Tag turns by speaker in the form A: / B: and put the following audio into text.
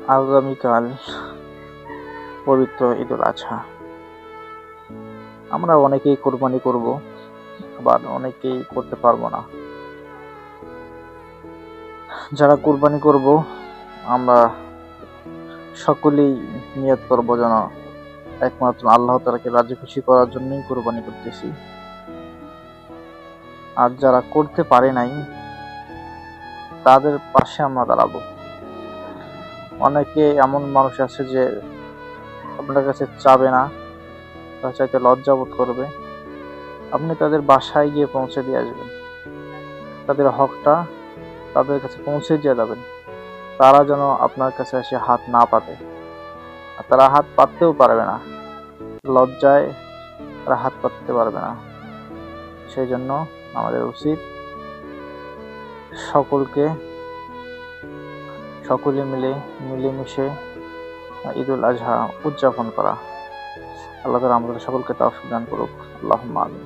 A: আগামীকাল পবিত্র ঈদুল আজহা। আমরা অনেকেই কোরবানি করব, আবার অনেকেই করতে পারবো না। যারা কোরবানি করব আমরা সকলেই নিয়ত করব যেন একমাত্র আল্লাহ তাআলাকে রাজি খুশি করার জন্যই কোরবানি করতেছি। আর যারা করতে পারে নাই তাদের পাশে আমরা দাঁড়াবো। অনেকে এমন মানুষ আছে যে আপনার কাছে চাবে না, তারা চাইতে লজ্জা বোধ করবে। আপনি তাদের বাসায় গিয়ে পৌঁছে দিয়ে আসবেন, তাদের হকটা তাদের কাছে পৌঁছে দিয়ে যাবেন। তারা যেন আপনার কাছে এসে হাত না পাতে, আর তারা হাত পাততেও পারবে না, লজ্জায় তারা হাত পাততে পারবে না। সেই জন্য আমাদের উচিত সকলে মিলেমিশে ঈদুল আজহা উদযাপন করা। আল্লাহ তাআলা আমাদের সকলকে তৌফিক দান করুক। আল্লাহুম্মা আমিন।